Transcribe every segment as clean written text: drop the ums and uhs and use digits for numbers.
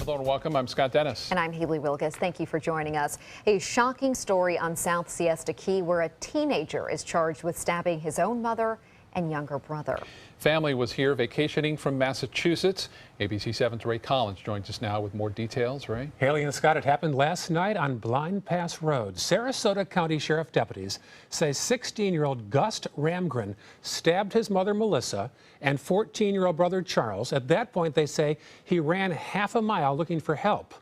Hello and welcome. I'm Scott Dennis. And I'm Haley Wilgus. Thank you for joining us. A shocking story on South Siesta Key where a teenager is charged with stabbing his own mother and younger brother. Family was here vacationing from Massachusetts. ABC 7's Ray Collins joins us now with more details. Ray? Haley and Scott, it happened last night on Blind Pass Road. Sarasota County Sheriff deputies say 16-year-old Gus Ramgren stabbed his mother Melissa and 14-year-old brother Charles. At that point, they say he ran half a mile looking for help.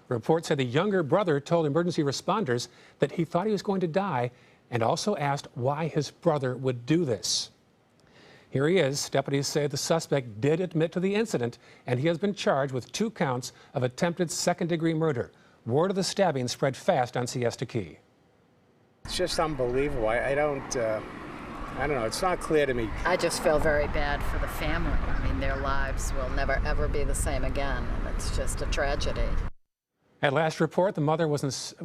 Reports say the younger brother told emergency responders that he thought he was going to die and also asked why his brother would do this. Here he is. Deputies say the suspect did admit to the incident, and he has been charged with 2 counts of attempted second-degree murder. Word of the stabbing spread fast on Siesta Key. It's just unbelievable. I don't know. It's not clear to me. I just feel very bad for the family. I mean, their lives will never, ever be the same again, and it's just a tragedy. At last report, the mother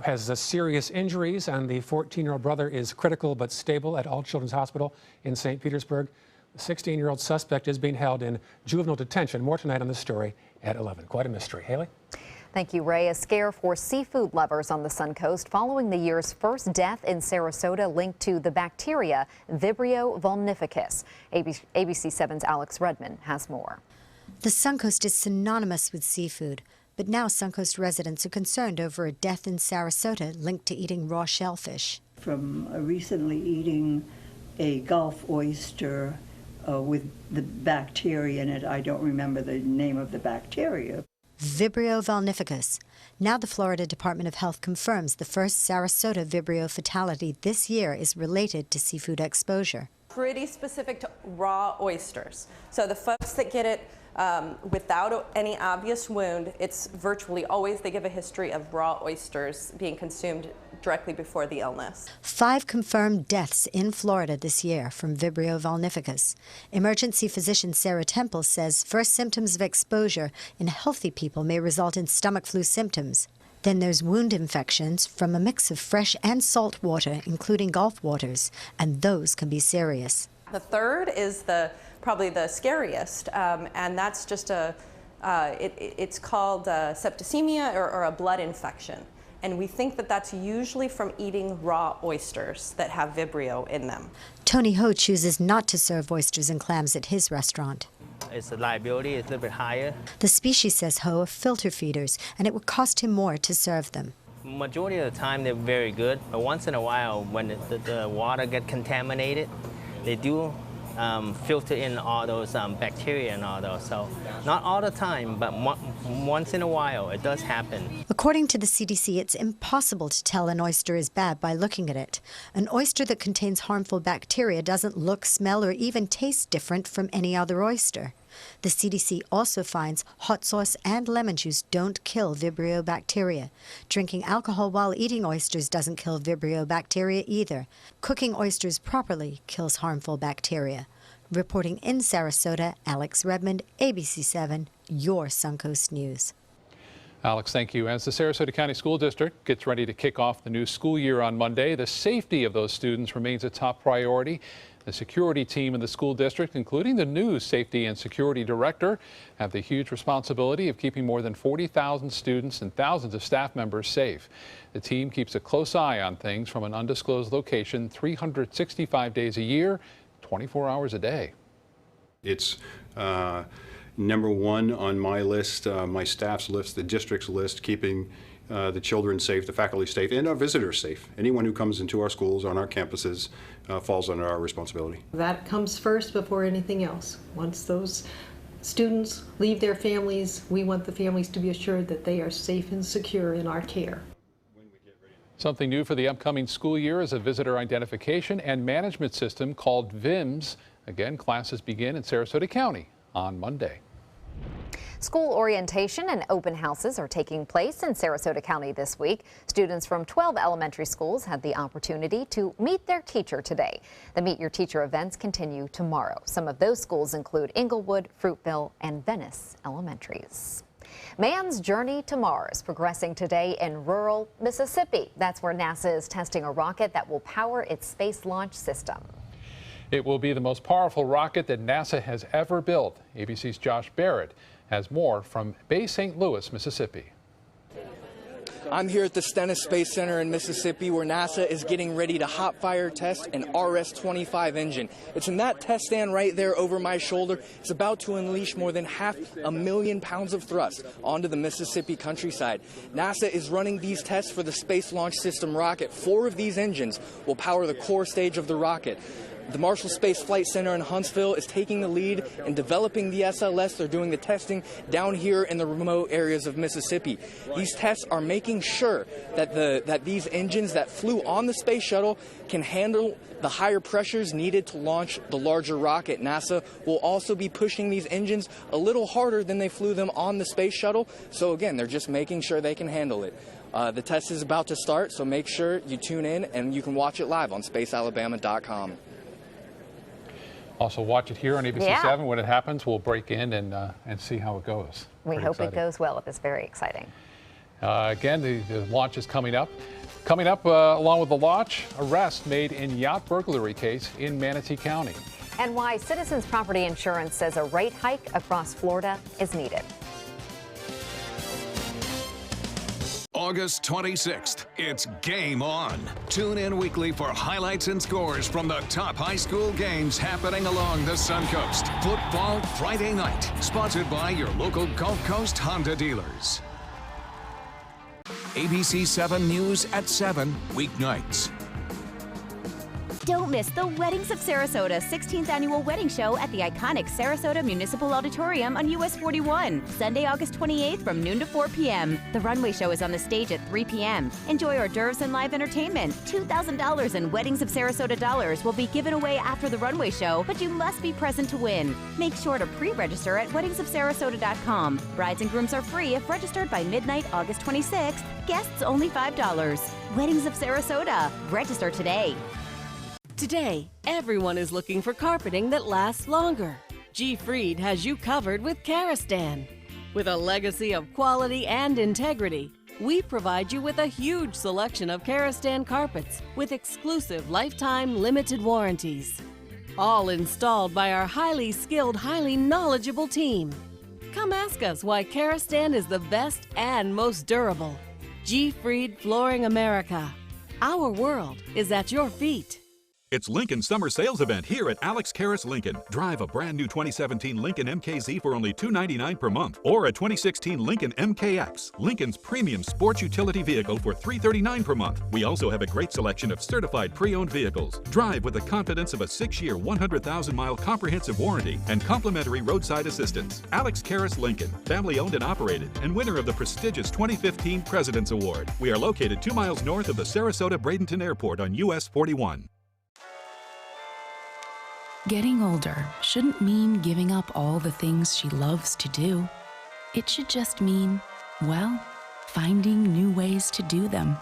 has serious injuries, and the 14-year-old brother is critical but stable at All Children's Hospital in St. Petersburg. The 16-year-old suspect is being held in juvenile detention. More tonight on the story at 11. Quite a mystery. Haley? Thank you, Ray. A scare for seafood lovers on the Suncoast following the year's first death in Sarasota linked to the bacteria Vibrio vulnificus. ABC 7's Alex Redmond has more. The Suncoast is synonymous with seafood, but now Suncoast residents are concerned over a death in Sarasota linked to eating raw shellfish. From recently eating a Gulf oyster with the bacteria in it. I don't remember the name of the bacteria. Vibrio vulnificus. Now the Florida Department of Health confirms the first Sarasota Vibrio fatality this year is related to seafood exposure. Pretty specific to raw oysters. So the folks that get it without any obvious wound, it's virtually always they give a history of raw oysters being consumed directly before the illness. 5 confirmed deaths in Florida this year from Vibrio vulnificus. Emergency physician Sarah Temple says first symptoms of exposure in healthy people may result in stomach flu symptoms. Then there's wound infections from a mix of fresh and salt water, including Gulf waters, and those can be serious. The third is probably the scariest, and that's just it's called septicemia or a blood infection. And we think that that's usually from eating raw oysters that have Vibrio in them. Tony Ho chooses not to serve oysters and clams at his restaurant. Its liability is a little bit higher. The species, says Ho, are filter feeders, and it would cost him more to serve them. Majority of the time, they're very good, but once in a while, when the water gets contaminated, they do filter in all those bacteria and all those. So not all the time, but once in a while, it does happen. According to the CDC, it's impossible to tell an oyster is bad by looking at it. An oyster that contains harmful bacteria doesn't look, smell, or even taste different from any other oyster. The CDC also finds hot sauce and lemon juice don't kill Vibrio bacteria. Drinking alcohol while eating oysters doesn't kill Vibrio bacteria either. Cooking oysters properly kills harmful bacteria. Reporting in Sarasota, Alex Redmond, ABC 7, your Suncoast News. Alex, thank you. As the Sarasota County School District gets ready to kick off the new school year on Monday, the safety of those students remains a top priority. The security team in the school district, including the new safety and security director, have the huge responsibility of keeping more than 40,000 students and thousands of staff members safe. The team keeps a close eye on things from an undisclosed location 365 days a year, 24 hours a day. It's number one on my list, my staff's list, the district's list, keeping the children safe, the faculty safe, and our visitors safe. Anyone who comes into our schools, on our campuses, falls under our responsibility. That comes first before anything else. Once those students leave their families, we want the families to be assured that they are safe and secure in our care. Something new for the upcoming school year is a visitor identification and management system called VIMS. Again, classes begin in Sarasota County on Monday. School orientation and open houses are taking place in Sarasota County this week. Students from 12 elementary schools had the opportunity to meet their teacher today. The Meet Your Teacher events continue tomorrow. Some of those schools include Inglewood, Fruitville, and Venice Elementaries. Man's journey to Mars progressing today in rural Mississippi. That's where NASA is testing a rocket that will power its space launch system. It will be the most powerful rocket that NASA has ever built. ABC's Josh Barrett has more from Bay St. Louis, Mississippi. I'm here at the Stennis Space Center in Mississippi, where NASA is getting ready to hot fire test an RS-25 engine. It's in that test stand right there over my shoulder. It's about to unleash more than 500,000 pounds of thrust onto the Mississippi countryside. NASA is running these tests for the Space Launch System rocket. 4 of these engines will power the core stage of the rocket. The Marshall Space Flight Center in Huntsville is taking the lead in developing the SLS. They're doing the testing down here in the remote areas of Mississippi. These tests are making sure that these engines that flew on the space shuttle can handle the higher pressures needed to launch the larger rocket. NASA will also be pushing these engines a little harder than they flew them on the space shuttle. So again, they're just making sure they can handle it. The test is about to start, so make sure you tune in and you can watch it live on spacealabama.com. Also watch it here on ABC7. When it happens, we'll break in and see how it goes. We hope it goes well. It is very exciting. Again, the launch is coming up. Coming up, along with the launch, arrest made in yacht burglary case in Manatee County. And why Citizens Property Insurance says a rate hike across Florida is needed. August 26th, it's game on. Tune in weekly for highlights and scores from the top high school games happening along the Suncoast. Football Friday night, sponsored by your local Gulf Coast Honda dealers. ABC 7 News at 7 weeknights. Don't miss the Weddings of Sarasota 16th Annual Wedding Show at the iconic Sarasota Municipal Auditorium on US 41, Sunday, August 28th from noon to 4 p.m. The runway show is on the stage at 3 p.m. Enjoy hors d'oeuvres and live entertainment. $2,000 in Weddings of Sarasota dollars will be given away after the runway show, but you must be present to win. Make sure to pre-register at weddingsofsarasota.com. Brides and grooms are free if registered by midnight, August 26th. Guests only $5. Weddings of Sarasota. Register today. Today, everyone is looking for carpeting that lasts longer. G. Fried has you covered with Karastan. With a legacy of quality and integrity, we provide you with a huge selection of Karastan carpets with exclusive lifetime limited warranties. All installed by our highly skilled, highly knowledgeable team. Come ask us why Karastan is the best and most durable. G. Fried Flooring America. Our world is at your feet. It's Lincoln's summer sales event here at Alex Karras Lincoln. Drive a brand new 2017 Lincoln MKZ for only $299 per month, or a 2016 Lincoln MKX, Lincoln's premium sports utility vehicle, for $339 per month. We also have a great selection of certified pre-owned vehicles. Drive with the confidence of a 6-year, 100,000-mile comprehensive warranty and complimentary roadside assistance. Alex Karras Lincoln, family owned and operated, and winner of the prestigious 2015 President's Award. We are located 2 miles north of the Sarasota-Bradenton Airport on US 41. Getting older shouldn't mean giving up all the things she loves to do. It should just mean, well, finding new ways to do them.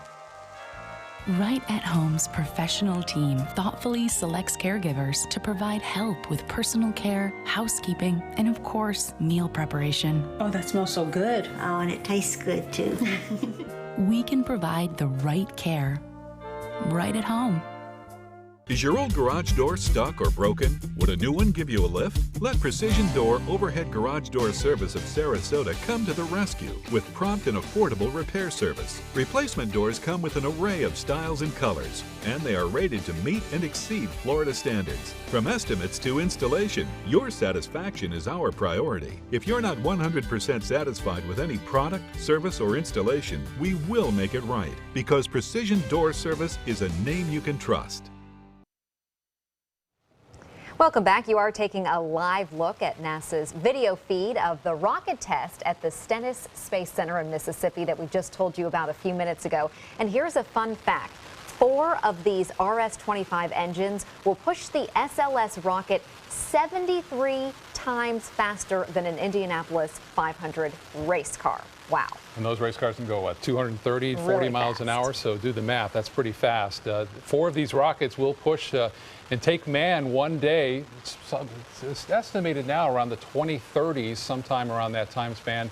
Right at Home's professional team thoughtfully selects caregivers to provide help with personal care, housekeeping, and of course, meal preparation. Oh, that smells so good. Oh, and it tastes good too. We can provide the right care right at home. Is your old garage door stuck or broken? Would a new one give you a lift? Let Precision Door Overhead Garage Door Service of Sarasota come to the rescue with prompt and affordable repair service. Replacement doors come with an array of styles and colors, and they are rated to meet and exceed Florida standards. From estimates to installation, your satisfaction is our priority. If you're not 100% satisfied with any product, service, or installation, we will make it right, because Precision Door Service is a name you can trust. Welcome back. You are taking a live look at NASA's video feed of the rocket test at the Stennis Space Center in Mississippi that we just told you about a few minutes ago. And here's a fun fact. 4 of these RS-25 engines will push the SLS rocket 73 times faster than an Indianapolis 500 race car. Wow. And those race cars can go, what, 230, 40 really miles an hour? So do the math. That's pretty fast. 4 of these rockets will push and take man one day. It's estimated now around the 2030s, sometime around that time span,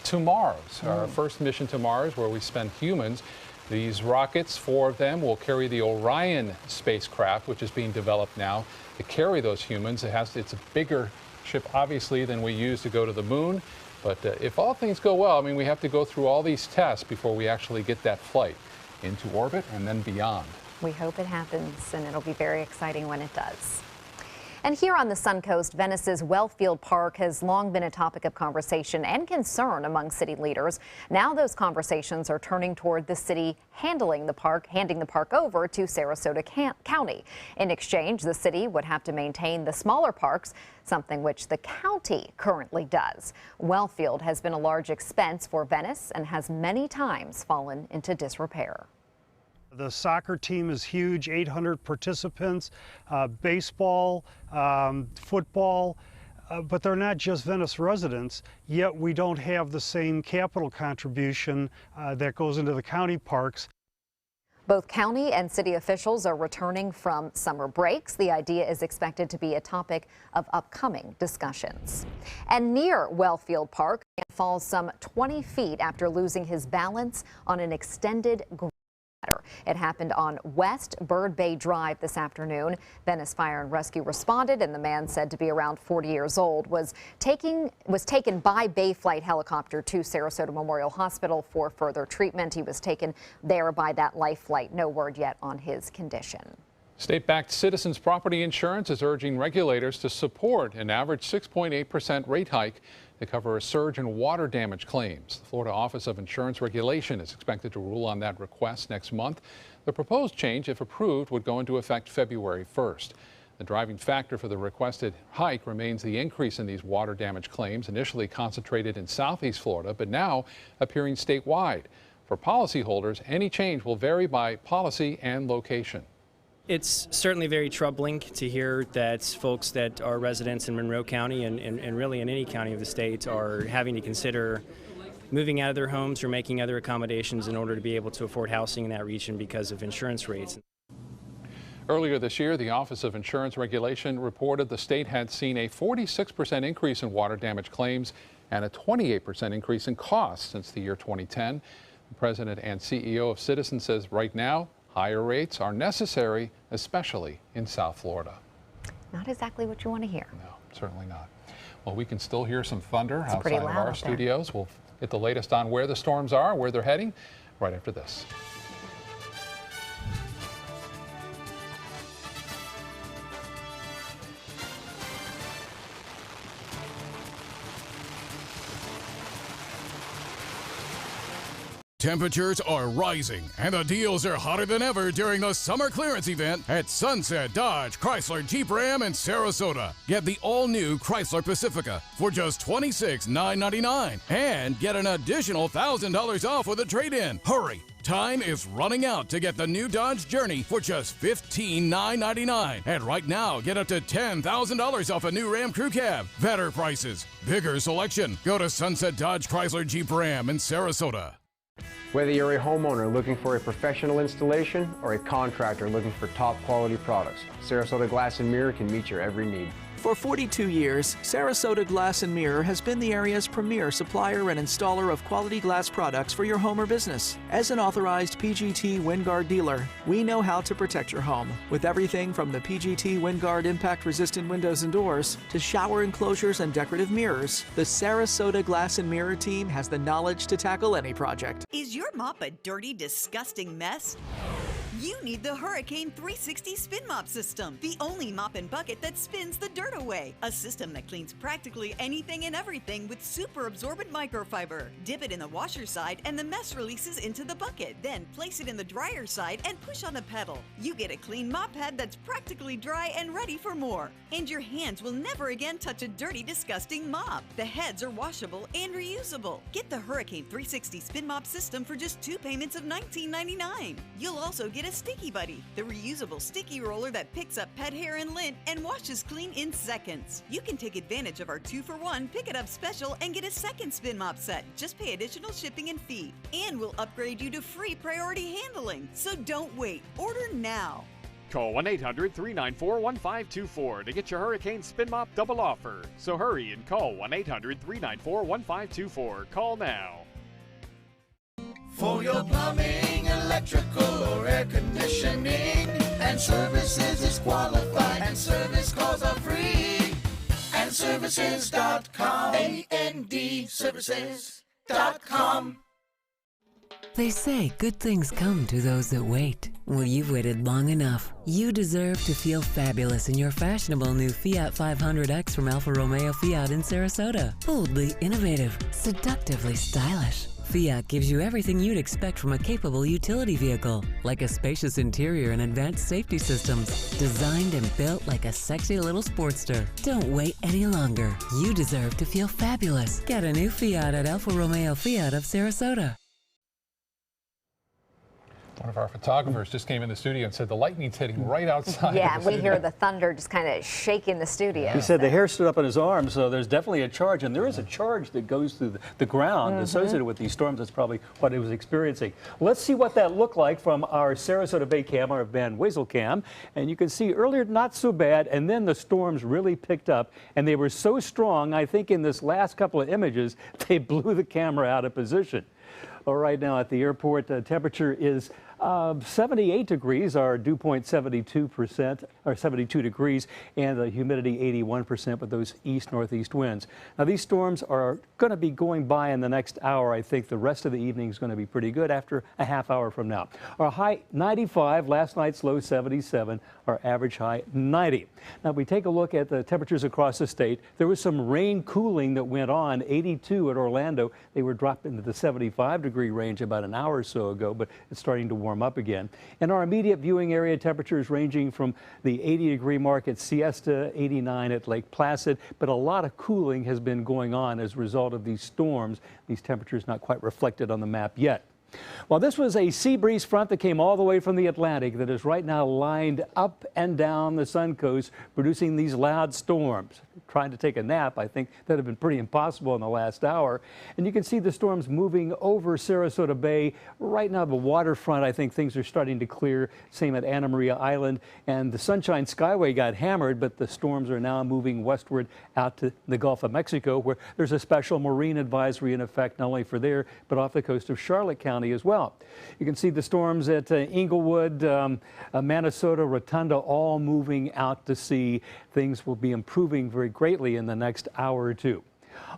to Mars. Our first mission to Mars, where we spend humans. These rockets, 4 of them, will carry the Orion spacecraft, which is being developed now to carry those humans. It's a bigger ship, obviously, than we use to go to the moon. But if all things go well, I mean, we have to go through all these tests before we actually get that flight into orbit and then beyond. We hope it happens, and it'll be very exciting when it does. And here on the Suncoast, Venice's Wellfield Park has long been a topic of conversation and concern among city leaders. Now those conversations are turning toward the city handing the park over to Sarasota County. In exchange, the city would have to maintain the smaller parks, something which the county currently does. Wellfield has been a large expense for Venice and has many times fallen into disrepair. The soccer team is huge, 800 participants, baseball, football, but they're not just Venice residents, yet we don't have the same capital contribution that goes into the county parks. Both county and city officials are returning from summer breaks. The idea is expected to be a topic of upcoming discussions. And near Wellfield Park, a man falls some 20 feet after losing his balance on an extended It happened on West Bird Bay Drive this afternoon. Venice Fire and Rescue responded, and the man, said to be around 40 years old, was taken by Bay Flight helicopter to Sarasota Memorial Hospital for further treatment. He was taken there by that life flight. No word yet on his condition. State-backed Citizens Property Insurance is urging regulators to support an average 6.8% rate hike to cover a surge in water damage claims. The Florida Office of Insurance Regulation is expected to rule on that request next month. The proposed change, if approved, would go into effect February 1st. The driving factor for the requested hike remains the increase in these water damage claims, initially concentrated in Southeast Florida, but now appearing statewide. For policyholders, any change will vary by policy and location. It's certainly very troubling to hear that folks that are residents in Monroe County and really in any county of the state are having to consider moving out of their homes or making other accommodations in order to be able to afford housing in that region because of insurance rates. Earlier this year, the Office of Insurance Regulation reported the state had seen a 46% increase in water damage claims and a 28% increase in costs since the year 2010. The president and CEO of Citizens says right now, higher rates are necessary, especially in South Florida. Not exactly what you want to hear. No, certainly not. Well, we can still hear some thunder outside of our studios. We'll get the latest on where the storms are, where they're heading, right after this. Temperatures are rising, and the deals are hotter than ever during the summer clearance event at Sunset Dodge Chrysler Jeep Ram in Sarasota. Get the all-new Chrysler Pacifica for just $26,999 and get an additional $1,000 off with a trade-in. Hurry! Time is running out to get the new Dodge Journey for just $15,999. And right now, get up to $10,000 off a new Ram Crew Cab. Better prices, bigger selection. Go to Sunset Dodge Chrysler Jeep Ram in Sarasota. Whether you're a homeowner looking for a professional installation or a contractor looking for top quality products, Sarasota Glass and Mirror can meet your every need. For 42 years, Sarasota Glass and Mirror has been the area's premier supplier and installer of quality glass products for your home or business. As an authorized PGT WinGuard dealer, we know how to protect your home with everything from the PGT WinGuard impact-resistant windows and doors to shower enclosures and decorative mirrors. The Sarasota Glass and Mirror team has the knowledge to tackle any project. Is your mop a dirty, disgusting mess? You need the Hurricane 360 Spin Mop System, the only mop and bucket that spins the dirt away. A system that cleans practically anything and everything with super absorbent microfiber. Dip it in the washer side and the mess releases into the bucket. Then place it in the dryer side and push on the pedal. You get a clean mop head that's practically dry and ready for more. And your hands will never again touch a dirty, disgusting mop. The heads are washable and reusable. Get the Hurricane 360 Spin Mop System for just 2 payments of $19.99. You'll also get a Sticky Buddy, the reusable sticky roller that picks up pet hair and lint and washes clean in seconds. You can take advantage of our 2-for-1 Pick It Up special and get a second spin mop set. Just pay additional shipping and fee. And we'll upgrade you to free priority handling. So don't wait. Order now. Call 1-800-394-1524 to get your Hurricane Spin Mop double offer. So hurry and call 1-800-394-1524. Call now. For your plumbing, electrical, or air conditioning, and services is qualified, and service calls are free. And andservices.com. andservices.com. They say good things come to those that wait. Well, you've waited long enough. You deserve to feel fabulous in your fashionable new Fiat 500X from Alfa Romeo Fiat in Sarasota. Boldly innovative, seductively stylish. Fiat gives you everything you'd expect from a capable utility vehicle, like a spacious interior and advanced safety systems, designed and built like a sexy little Sportster. Don't wait any longer. You deserve to feel fabulous. Get a new Fiat at Alfa Romeo Fiat of Sarasota. One of our photographers just came in the studio and said the lightning's hitting right outside. Yeah, we hear the thunder just kind of shaking the studio. He said the hair stood up on his arm, so there's definitely a charge, and there is a charge that goes through the ground associated with these storms. That's probably what it was experiencing. Let's see what that looked like from our Sarasota Bay cam, our Van Wezel cam, and you can see earlier not so bad, and then the storms really picked up, and they were so strong, I think in this last couple of images, they blew the camera out of position. Well, right now at the airport, the temperature is 78 degrees, our dew point 72%, or 72 degrees, and the humidity 81% with those east-northeast winds. Now, these storms are going to be going by in the next hour. I think the rest of the evening is going to be pretty good after a half hour from now. Our high 95, last night's low 77, our average high 90. Now, if we take a look at the temperatures across the state, there was some rain cooling that went on. 82 at Orlando. They were dropped into the 75-degree range about an hour or so ago, but it's starting to warm up again. And our immediate viewing area temperatures ranging from the 80-degree mark at Siesta, 89 at Lake Placid, but a lot of cooling has been going on as a result of these storms. These temperatures not quite reflected on the map yet. Well, this was a sea breeze front that came all the way from the Atlantic that is right now lined up and down the Suncoast, producing these loud storms. Trying to take a nap, I think that would have been pretty impossible in the last hour. And you can see the storms moving over Sarasota Bay. Right now, the waterfront, I think things are starting to clear. Same at Anna Maria Island. And the Sunshine Skyway got hammered, but the storms are now moving westward out to the Gulf of Mexico, where there's a special marine advisory in effect, not only for there, but off the coast of Charlotte County as well. You can see the storms at Inglewood, Manasota, Rotunda, all moving out to sea. Things will be improving very greatly in the next hour or two.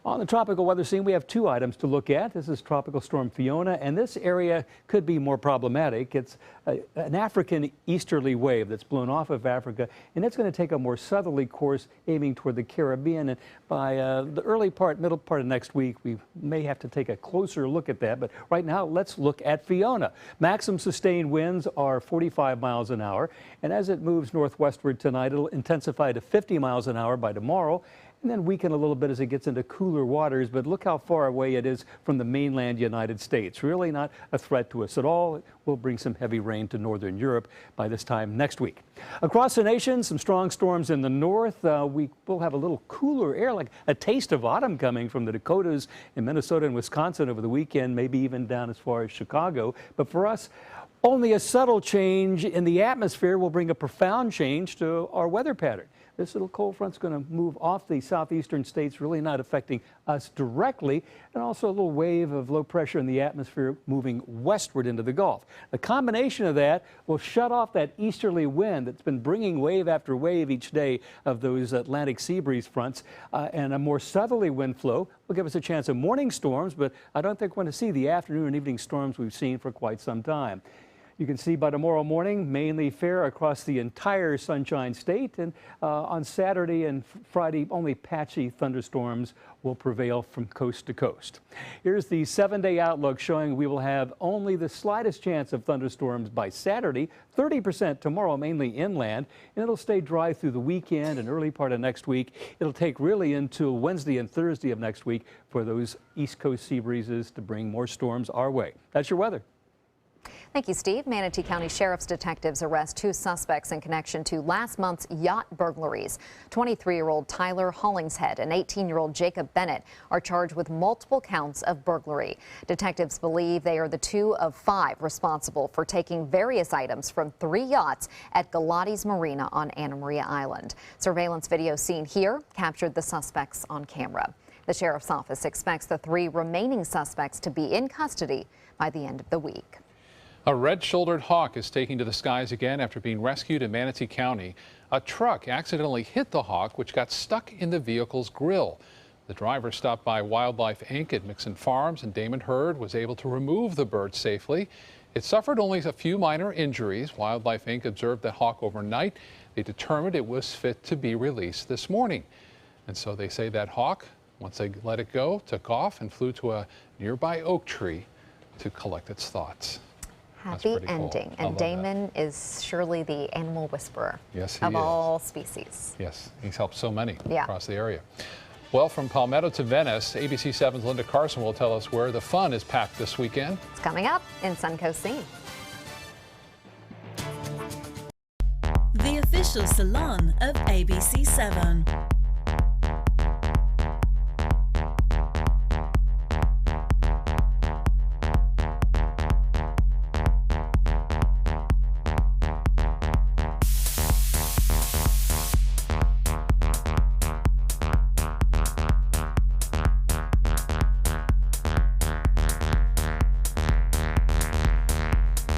On the tropical weather scene, we have two items to look at. This is Tropical Storm Fiona, and this area could be more problematic. It's an African easterly wave that's blown off of Africa, and it's going to take a more southerly course aiming toward the Caribbean. And by the middle part of next week, we may have to take a closer look at that. But right now, let's look at Fiona. Maximum sustained winds are 45 miles an hour, and as it moves northwestward tonight, it'll intensify to 50 miles an hour by tomorrow, and then weaken a little bit as it gets into cooler waters. But look how far away it is from the mainland United States. Really not a threat to us at all. It will bring some heavy rain to northern Europe by this time next week. Across the nation, some strong storms in the north. We will have a little cooler air, like a taste of autumn coming from the Dakotas in Minnesota and Wisconsin over the weekend, maybe even down as far as Chicago. But for us, only a subtle change in the atmosphere will bring a profound change to our weather pattern. This little cold front's going to move off the southeastern states, really not affecting us directly, and also a little wave of low pressure in the atmosphere moving westward into the Gulf. The combination of that will shut off that easterly wind that's been bringing wave after wave each day of those Atlantic sea breeze fronts, and a more southerly wind flow will give us a chance of morning storms, but I don't think we're going to see the afternoon and evening storms we've seen for quite some time. You can see by tomorrow morning, mainly fair across the entire Sunshine State. And on Saturday and Friday, only patchy thunderstorms will prevail from coast to coast. Here's the 7-day outlook showing we will have only the slightest chance of thunderstorms by Saturday, 30% tomorrow, mainly inland, and it'll stay dry through the weekend and early part of next week. It'll take really until Wednesday and Thursday of next week for those East Coast sea breezes to bring more storms our way. That's your weather. Thank you, Steve. Manatee County Sheriff's detectives arrest 2 suspects in connection to last month's yacht burglaries. 23-year-old Tyler Hollingshead and 18-year-old Jacob Bennett are charged with multiple counts of burglary. Detectives believe they are the 2 of 5 responsible for taking various items from 3 yachts at Galati's Marina on Anna Maria Island. Surveillance video seen here captured the suspects on camera. The sheriff's office expects the 3 remaining suspects to be in custody by the end of the week. A red-shouldered hawk is taking to the skies again after being rescued in Manatee County. A truck accidentally hit the hawk, which got stuck in the vehicle's grill. The driver stopped by Wildlife Inc. at Mixon Farms, and Damon Hurd was able to remove the bird safely. It suffered only a few minor injuries. Wildlife Inc. observed the hawk overnight. They determined it was fit to be released this morning. And so they say that hawk, once they let it go, took off and flew to a nearby oak tree to collect its thoughts. Happy ending. And Damon is surely the animal whisperer of all species. Yes, he's helped so many Yeah. across the area. Well, from Palmetto to Venice, ABC 7's Linda Carson will tell us where the fun is packed this weekend. It's coming up in Suncoast Scene. The official salon of ABC 7.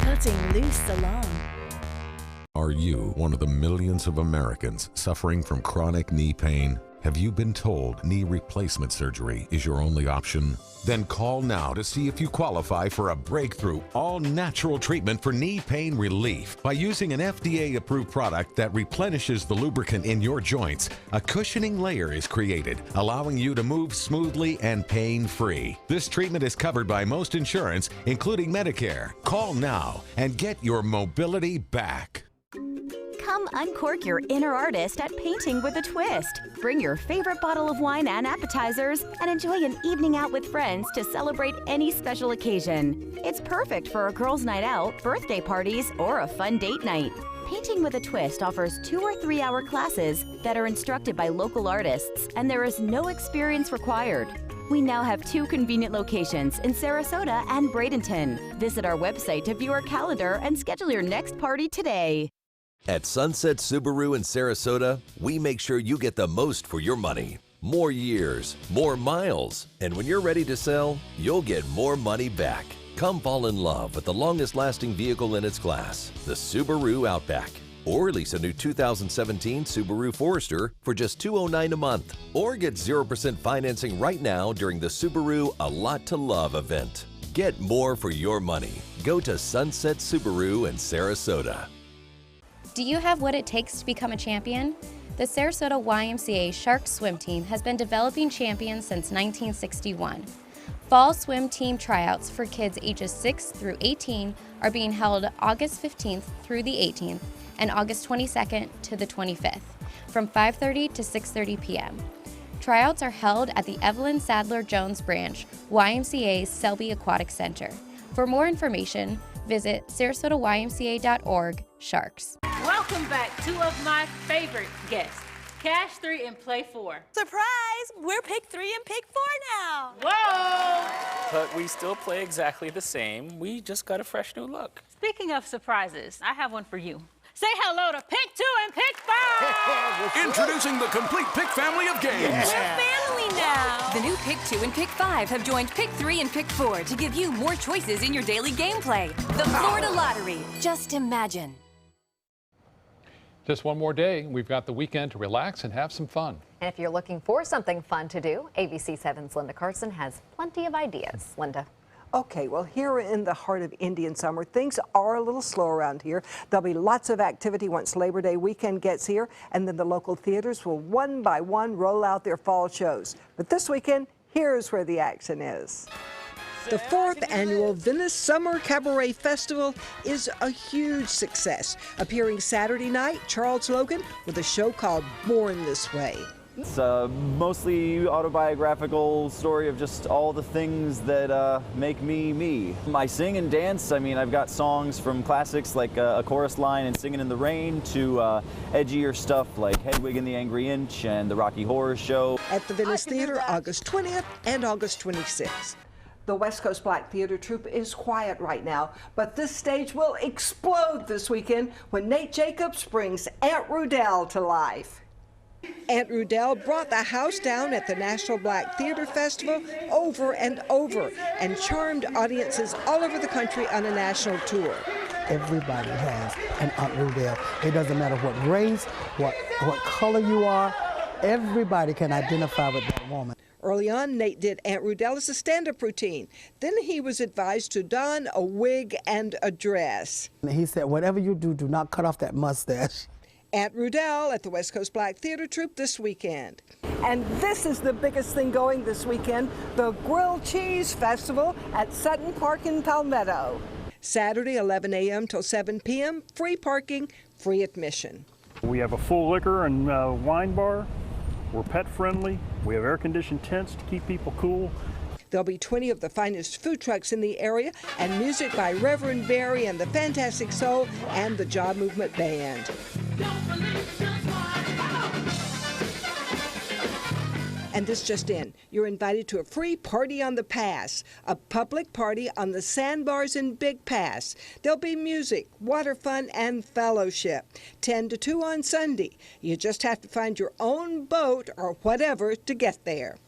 Cutting Loose Salon. Are you one of the millions of Americans suffering from chronic knee pain? Have you been told knee replacement surgery is your only option? Then call now to see if you qualify for a breakthrough, all-natural treatment for knee pain relief. By using an FDA-approved product that replenishes the lubricant in your joints, a cushioning layer is created, allowing you to move smoothly and pain-free. This treatment is covered by most insurance, including Medicare. Call now and get your mobility back. Come uncork your inner artist at Painting with a Twist. Bring your favorite bottle of wine and appetizers and enjoy an evening out with friends to celebrate any special occasion. It's perfect for a girls' night out, birthday parties, or a fun date night. Painting with a Twist offers 2 or 3 hour classes that are instructed by local artists, and there is no experience required. We now have 2 convenient locations in Sarasota and Bradenton. Visit our website to view our calendar and schedule your next party today. At Sunset Subaru in Sarasota, we make sure you get the most for your money. More years, more miles, and when you're ready to sell, you'll get more money back. Come fall in love with the longest-lasting vehicle in its class, the Subaru Outback. Or lease a new 2017 Subaru Forester for just $209 a month. Or get 0% financing right now during the Subaru A Lot to Love event. Get more for your money. Go to Sunset Subaru in Sarasota. Do you have what it takes to become a champion? The Sarasota YMCA Shark Swim Team has been developing champions since 1961. Fall swim team tryouts for kids ages 6 through 18 are being held August 15th through the 18th and August 22nd to the 25th from 5:30 to 6:30 p.m. Tryouts are held at the Evelyn Sadler Jones Branch, YMCA's Selby Aquatic Center. For more information, visit sarasotaymca.org/sharks. Welcome back, 2 of my favorite guests, Cash 3 and Play 4. Surprise! We're Pick 3 and Pick 4 now. Whoa! But we still play exactly the same. We just got a fresh new look. Speaking of surprises, I have one for you. Say hello to Pick 2 and Pick 5! Introducing the complete Pick family of games. We're family now. The new Pick 2 and Pick 5 have joined Pick 3 and Pick 4 to give you more choices in your daily gameplay. The Florida Lottery. Just imagine. Just one more day. We've got the weekend to relax and have some fun. And if you're looking for something fun to do, ABC 7's Linda Carson has plenty of ideas. Linda. Okay, well, here in the heart of Indian summer, things are a little slow around here. There'll be lots of activity once Labor Day weekend gets here, and then the local theaters will one by one roll out their fall shows. But this weekend, here's where the action is. The 4th annual Venice Summer Cabaret Festival is a huge success. Appearing Saturday night, Charles Logan with a show called Born This Way. It's a mostly autobiographical story of just all the things that make me me. I sing and dance. I mean, I've got songs from classics like a chorus line and Singing in the Rain to edgier stuff like Hedwig and the Angry Inch and the Rocky Horror Show. At the Venice Theater, August 20th and August 26th. The West Coast Black Theater Troupe is quiet right now, but this stage will explode this weekend when Nate Jacobs brings Aunt Rudell to life. Aunt Rudell brought the house down at the National Black Theater Festival over and over and charmed audiences all over the country on a national tour. everybody has an Aunt Rudell. It doesn't matter what race, what color you are, everybody can identify with that woman. Early on, Nate did Aunt Rudell as a stand-up routine. Then he was advised to don a wig and a dress. He said, whatever you do, do not cut off that mustache. Aunt Rudell at the West Coast Black Theater Troupe this weekend. And this is the biggest thing going this weekend, the Grilled Cheese Festival at Sutton Park in Palmetto. Saturday, 11 a.m. till 7 p.m., free parking, free admission. We have a full liquor and wine bar. We're pet friendly. We have air-conditioned tents to keep people cool. There'll be 20 of the finest food trucks in the area and music by Reverend Barry and the Fantastic Soul and the Job Movement Band. And this just in, you're invited to a free party on the Pass, a public party on the sandbars in Big Pass. There'll be music, water fun, and fellowship. 10 to 2 on Sunday. You just have to find your own boat or whatever to get there.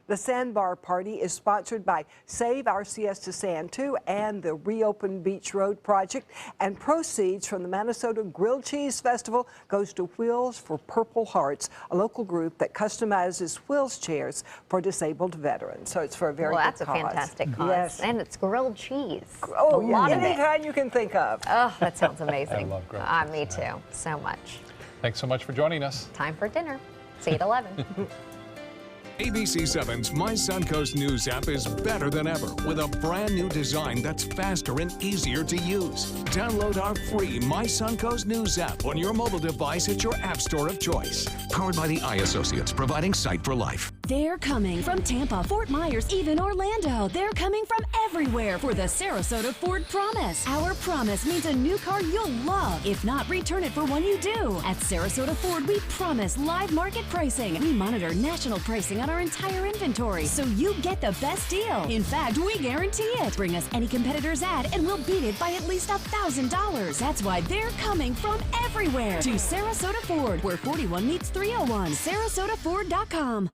The Sandbar Party is sponsored by Save Our Siesta Sand 2 and the Reopen Beach Road Project, and proceeds from the Minnesota Grilled Cheese Festival goes to Wheels for Purple Hearts, a local group that customizes wheels chairs for disabled veterans. So it's for a very good cause. Well, that's a fantastic cause. Yes. And it's grilled cheese. Oh, a lot of it. any kind you can think of. Oh, that sounds amazing. I love grilled cheese. Me too, so much. Thanks so much for joining us. Time for dinner. See you at 11. ABC7's My Suncoast News app is better than ever with a brand new design that's faster and easier to use. Download our free My Suncoast News app on your mobile device at your app store of choice. Powered by the Eye Associates, providing sight for life. They're coming from Tampa, Fort Myers, even Orlando. They're coming from everywhere for the Sarasota Ford Promise. Our promise means a new car you'll love. If not, return it for one you do. At Sarasota Ford, we promise live market pricing. We monitor national pricing on our entire inventory, so you get the best deal. In fact, we guarantee it. Bring us any competitor's ad and we'll beat it by at least $1,000. That's why they're coming from everywhere to Sarasota Ford, where 41 meets 301. SarasotaFord.com.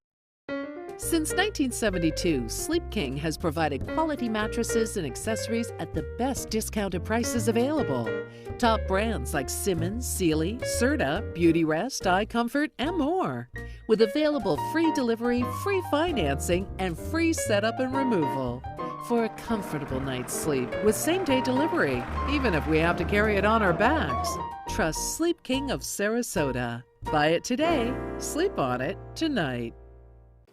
Since 1972, Sleep King has provided quality mattresses and accessories at the best discounted prices available. Top brands like Simmons, Sealy, Serta, Beautyrest, iComfort, and more. With available free delivery, free financing, and free setup and removal. For a comfortable night's sleep with same-day delivery, even if we have to carry it on our backs. Trust Sleep King of Sarasota. Buy it today, sleep on it tonight.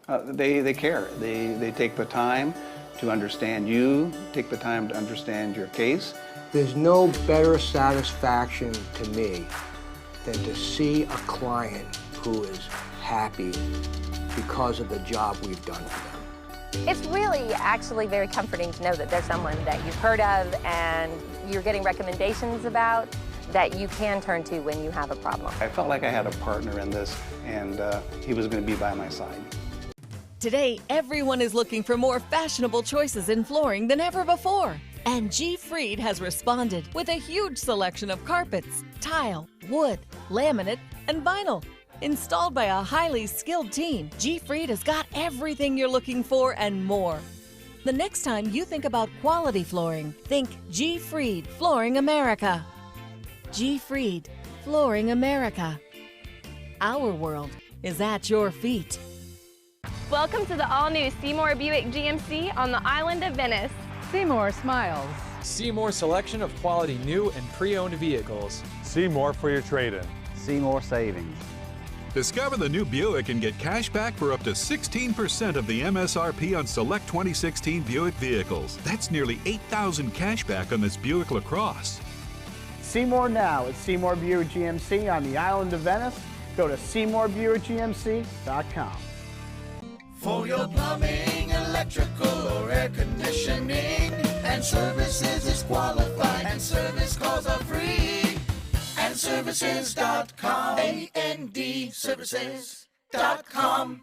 They care. They take the time to understand you, take the time to understand your case. There's no better satisfaction to me than to see a client who is happy because of the job we've done for them. It's really actually very comforting to know that there's someone that you've heard of and you're getting recommendations about that you can turn to when you have a problem. I felt like I had a partner in this, and he was going to be by my side. Today, everyone is looking for more fashionable choices in flooring than ever before. And G. Fried has responded with a huge selection of carpets, tile, wood, laminate, and vinyl. Installed by a highly skilled team, G. Fried has got everything you're looking for and more. The next time you think about quality flooring, think G. Fried Flooring America. G. Fried Flooring America. Our world is at your feet. Welcome to the all-new Seymour Buick GMC on the island of Venice. Seymour smiles. Seymour selection of quality new and pre-owned vehicles. Seymour for your trade-in. Seymour savings. Discover the new Buick and get cash back for up to 16% of the MSRP on select 2016 Buick vehicles. That's nearly $8,000 cash back on this Buick LaCrosse. Seymour now at Seymour Buick GMC on the island of Venice. Go to SeymourBuickGMC.com. For your plumbing, electrical, or air conditioning, and services is qualified, and service calls are free. And services.com, AND services.com.